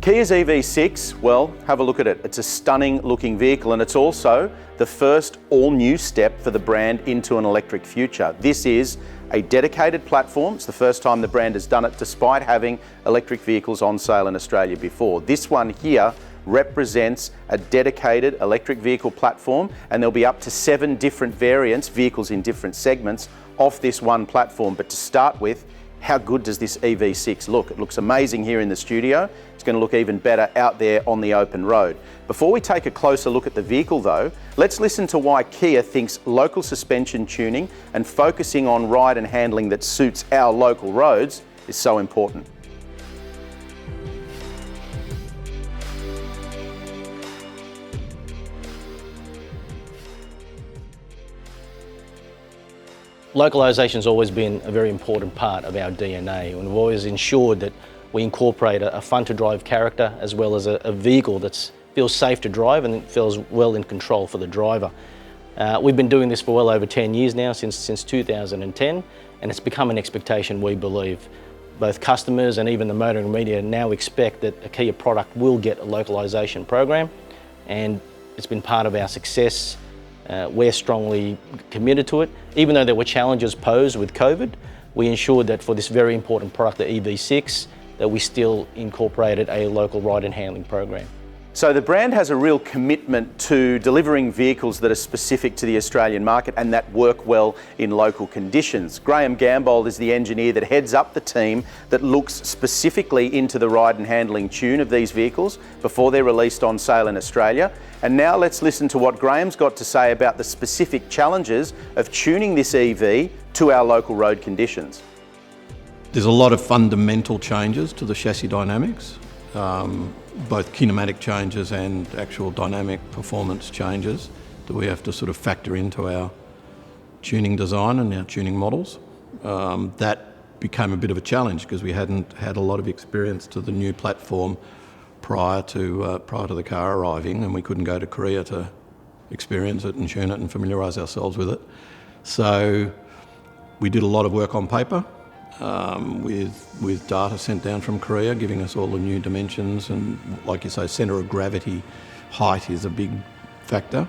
Kia's EV6, well, have a look at it. It's a stunning looking vehicle, and it's also the first all-new step for the brand into an electric future. This is a dedicated platform. It's the first time the brand has done it, despite having electric vehicles on sale in Australia before. This one here represents a dedicated electric vehicle platform, and there'll be up to 7 different variants, vehicles in different segments, off this one platform. But to start with, how good does this EV6 look? It looks amazing here in the studio. It's going to look even better out there on the open road. Before we take a closer look at the vehicle though, let's listen to why Kia thinks local suspension tuning and focusing on ride and handling that suits our local roads is so important. Localisation's always been a very important part of our DNA, and we've always ensured that we incorporate a fun-to-drive character as well as a vehicle that feels safe to drive and feels well in control for the driver. We've been doing this for well over 10 years now, since 2010, and it's become an expectation, we believe. Both customers and even the motoring media now expect that a Kia product will get a localisation program, and it's been part of our success. We're strongly committed to it. Even though there were challenges posed with COVID, we ensured that for this very important product, the EV6, that we still incorporated a local ride and handling program. So the brand has a real commitment to delivering vehicles that are specific to the Australian market and that work well in local conditions. Graham Gambold is the engineer that heads up the team that looks specifically into the ride and handling tune of these vehicles before they're released on sale in Australia. And now let's listen to what Graham's got to say about the specific challenges of tuning this EV to our local road conditions. There's a lot of fundamental changes to the chassis dynamics. Both kinematic changes and actual dynamic performance changes that we have to sort of factor into our tuning design and our tuning models. That became a bit of a challenge because we hadn't had a lot of experience to the new platform prior to the car arriving, and we couldn't go to Korea to experience it and tune it and familiarise ourselves with it. So we did a lot of work on paper. With data sent down from Korea, giving us all the new dimensions, and like you say, centre of gravity, height is a big factor.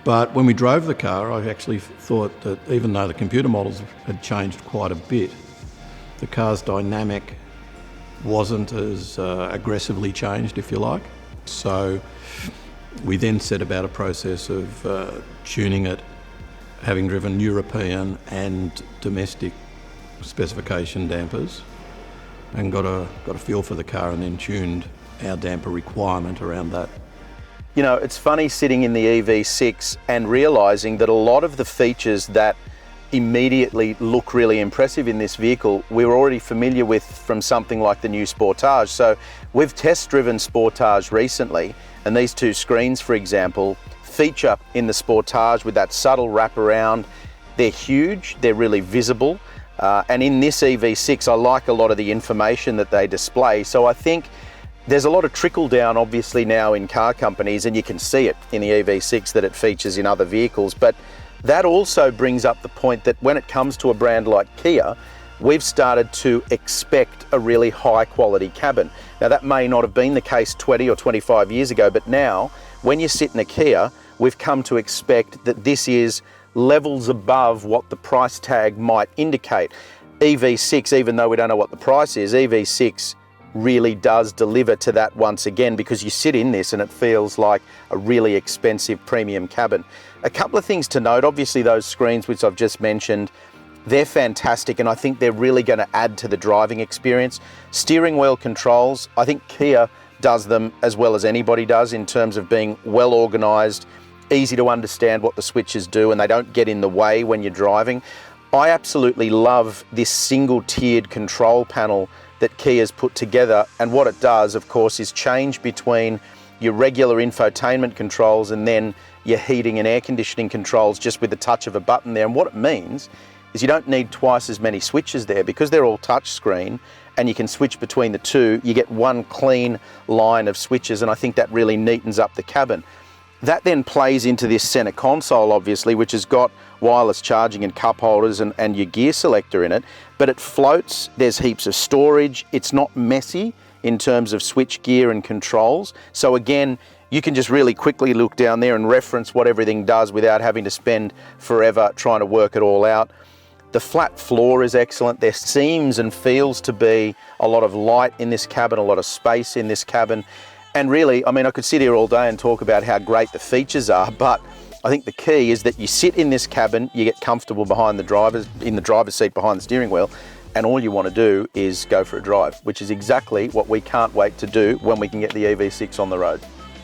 But when we drove the car, I actually thought that even though the computer models had changed quite a bit, the car's dynamic wasn't as aggressively changed, if you like. So we then set about a process of tuning it, having driven European and domestic specification dampers, and got a feel for the car, and then tuned our damper requirement around that. You know, it's funny sitting in the EV6 and realising that a lot of the features that immediately look really impressive in this vehicle we were already familiar with from something like the new Sportage. So we've test driven Sportage recently, and these 2 screens, for example, feature in the Sportage with that subtle wraparound. They're huge, they're really visible. And in this EV6, I like a lot of the information that they display. So I think there's a lot of trickle down obviously now in car companies, and you can see it in the EV6 that it features in other vehicles. But that also brings up the point that when it comes to a brand like Kia, we've started to expect a really high quality cabin. Now that may not have been the case 20 or 25 years ago, but now when you sit in a Kia, we've come to expect that this is levels above what the price tag might indicate. EV6, even though we don't know what the price is, EV6 really does deliver to that once again, because you sit in this and it feels like a really expensive premium cabin. A couple of things to note, obviously those screens which I've just mentioned, they're fantastic, and I think they're really going to add to the driving experience. Steering wheel controls, I think Kia does them as well as anybody does in terms of being well organised, easy to understand what the switches do, and they don't get in the way when you're driving. I absolutely love this single tiered control panel that Kia's put together, and what it does, of course, is change between your regular infotainment controls and then your heating and air conditioning controls just with the touch of a button there. And what it means is you don't need twice as many switches there, because they're all touch screen and you can switch between the 2. You get one clean line of switches, and I think that really neatens up the cabin. That then plays into this centre console, obviously, which has got wireless charging and cup holders and your gear selector in it, but it floats, there's heaps of storage, it's not messy in terms of switch gear and controls. So again, you can just really quickly look down there and reference what everything does without having to spend forever trying to work it all out. The flat floor is excellent. There seems and feels to be a lot of light in this cabin, a lot of space in this cabin. And really, I mean, I could sit here all day and talk about how great the features are, but I think the key is that you sit in this cabin, you get comfortable behind the driver's seat behind the steering wheel, and all you want to do is go for a drive, which is exactly what we can't wait to do when we can get the EV6 on the road.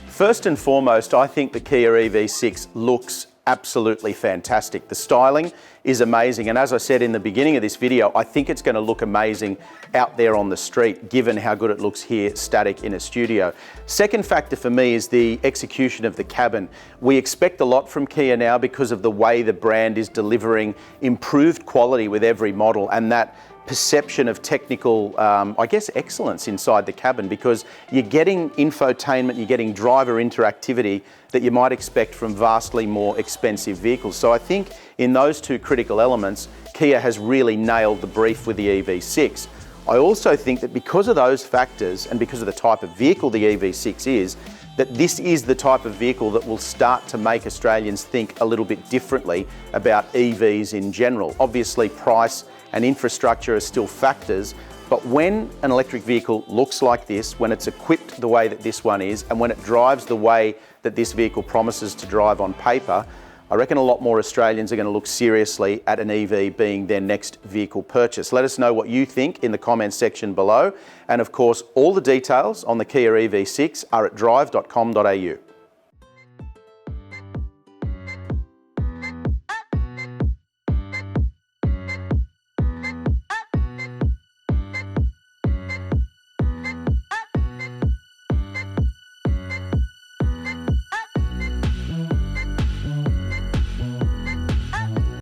First and foremost, I think the Kia EV6 looks absolutely fantastic. The styling is amazing, and as I said in the beginning of this video, I think it's going to look amazing out there on the street, given how good it looks here static in a studio. Second factor for me is the execution of the cabin. We expect a lot from Kia now because of the way the brand is delivering improved quality with every model, and that perception of technical, I guess, excellence inside the cabin, because you're getting infotainment, you're getting driver interactivity that you might expect from vastly more expensive vehicles. So I think in those two critical elements, Kia has really nailed the brief with the EV6. I also think that because of those factors and because of the type of vehicle the EV6 is, that this is the type of vehicle that will start to make Australians think a little bit differently about EVs in general. Obviously, price and infrastructure are still factors, but when an electric vehicle looks like this, when it's equipped the way that this one is, and when it drives the way that this vehicle promises to drive on paper, I reckon a lot more Australians are going to look seriously at an EV being their next vehicle purchase. Let us know what you think in the comments section below. And of course, all the details on the Kia EV6 are at drive.com.au.